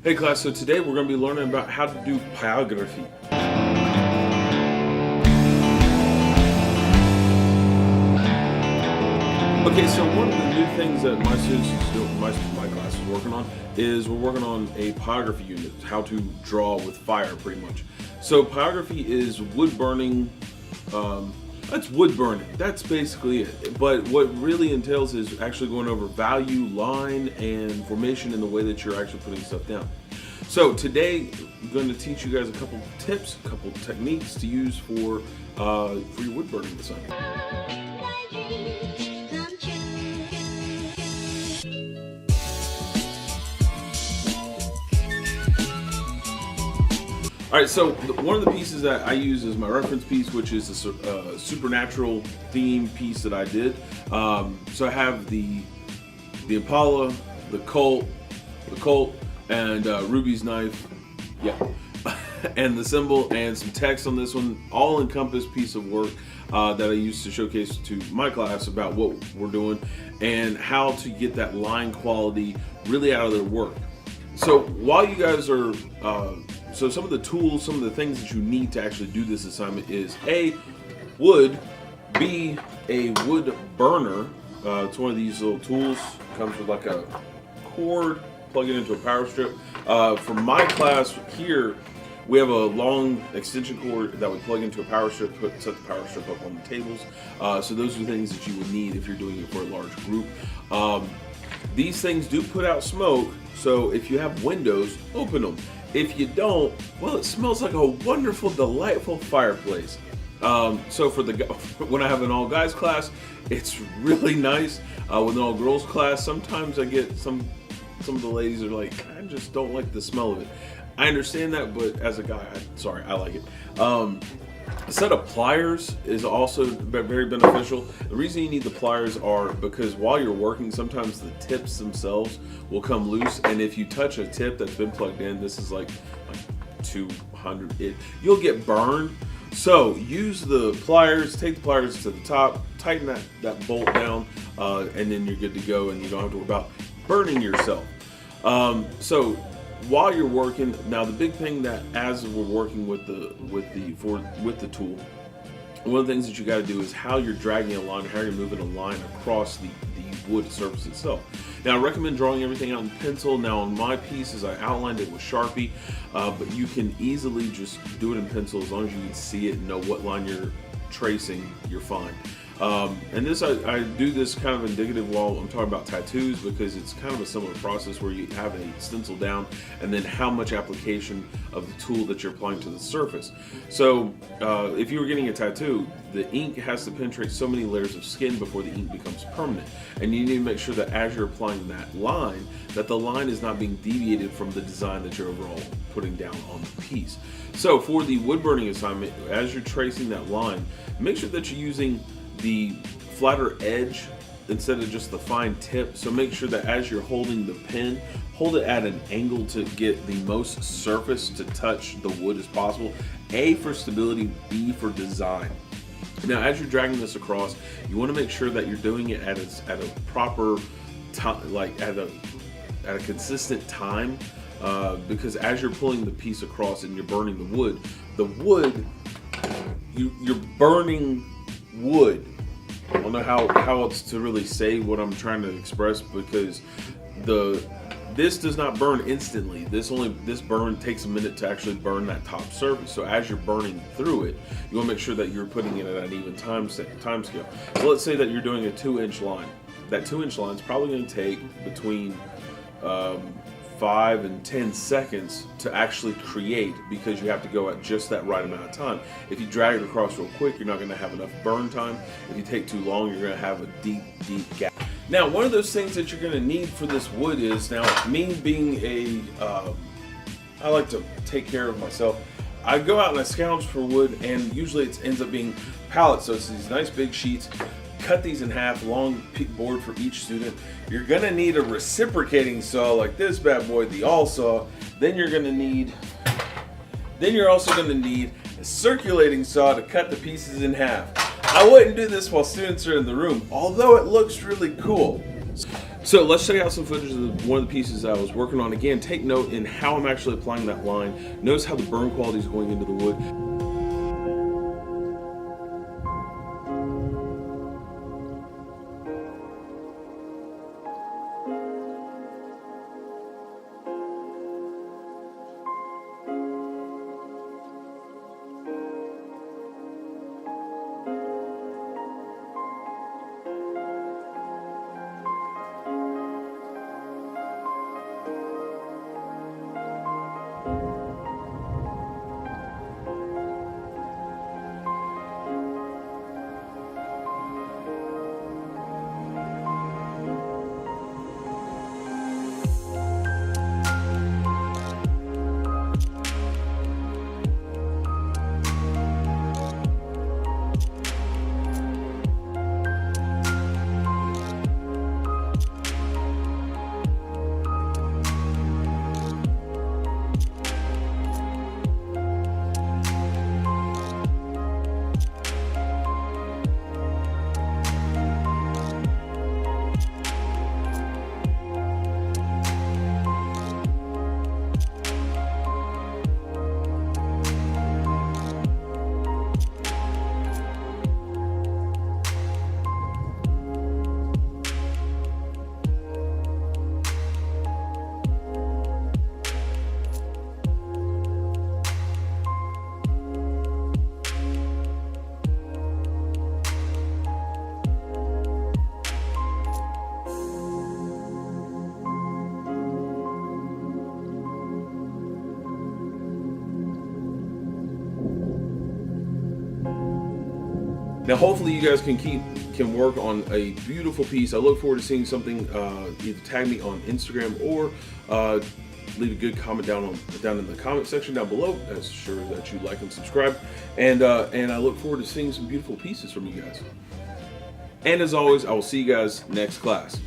Hey class, so today we're going to be learning about how to do pyrography. Okay, so one of the new things that my students is doing, my class is working on, is we're working on a pyrography unit, how to draw with fire pretty much. So pyrography is wood burning, that's wood burning, that's basically it. But what really entails is actually going over value, line, and formation in the way that you're actually putting stuff down. So today I'm going to teach you guys a couple tips, a couple techniques to use for your wood burning assignment. Alright, so one of the pieces that I use is my reference piece, which is a supernatural theme piece that I did. So I have the Impala, the Colt, and Ruby's knife, yeah, and the symbol and some text on this one, all encompassed piece of work that I used to showcase to my class about what we're doing and how to get that line quality really out of their work. So while you guys are, so some of the tools, some of the things that you need to actually do this assignment is A, wood, B, a wood burner. It's one of these little tools, comes with like a cord, plug it into a power strip. For my class here, we have a long extension cord that we plug into a power strip, set the power strip up on the tables. So those are things that you would need if you're doing it for a large group. These things do put out smoke, so if you have windows, open them. If you don't, well, it smells like a wonderful, delightful fireplace. So for when I have an all guys class, it's really nice. With an all girls class, sometimes I get some of the ladies are like, I just don't like the smell of it. I understand that, but as a guy, I like it. A set of pliers is also very beneficial. The reason you need the pliers are because while you're working, sometimes the tips themselves will come loose, and if you touch a tip that's been plugged in, this is like 200, you'll get burned. So use the pliers, take the pliers to the top, tighten that bolt down, and then you're good to go, and you don't have to worry about burning yourself. So while you're working, now the big thing that as we're working with the tool, one of the things that you got to do is how you're dragging a line, how you're moving a line across the wood surface itself. Now I recommend drawing everything out in pencil. Now on my pieces I outlined it with Sharpie, but you can easily just do it in pencil as long as you can see it and know what line you're tracing, you're fine. And this I do this kind of indicative while I'm talking about tattoos, because it's kind of a similar process where you have a stencil down and then how much application of the tool that you're applying to the surface. So if you were getting a tattoo, the ink has to penetrate so many layers of skin before the ink becomes permanent, and you need to make sure that as you're applying that line, that the line is not being deviated from the design that you're overall putting down on the piece. So for the wood burning assignment, as you're tracing that line, make sure that you're using the flatter edge instead of just the fine tip. So make sure that as you're holding the pen, hold it at an angle to get the most surface to touch the wood as possible. A, for stability, B, for design. Now as you're dragging this across, you want to make sure that you're doing it at a proper time, like at a consistent time, because as you're pulling the piece across and you're burning the wood, you're burning wood. I don't know how else to really say what I'm trying to express, because this does not burn instantly. This burn takes a minute to actually burn that top surface. So as you're burning through it, you want to make sure that you're putting it at an even time scale. So let's say that you're doing a 2-inch line. That 2-inch line is probably going to take between 5 and 10 seconds to actually create, because you have to go at just that right amount of time. If you drag it across real quick, you're not going to have enough burn time. If you take too long, you're going to have a deep gap. Now, one of those things that you're going to need for this wood is, now me being I like to take care of myself, I go out and I scrounge for wood, and usually it ends up being pallets, so it's these nice big sheets. Cut these in half, long board for each student. You're gonna need a reciprocating saw like this bad boy, the all saw. Then you're also gonna need a circulating saw to cut the pieces in half. I wouldn't do this while students are in the room, although it looks really cool. So let's check out some footage of one of the pieces I was working on. Again, take note in how I'm actually applying that line. Notice how the burn quality is going into the wood. Now, hopefully, you guys can work on a beautiful piece. I look forward to seeing something. Either tag me on Instagram or leave a good comment down in the comment section down below. That's sure that you like and subscribe. And I look forward to seeing some beautiful pieces from you guys. And as always, I will see you guys next class.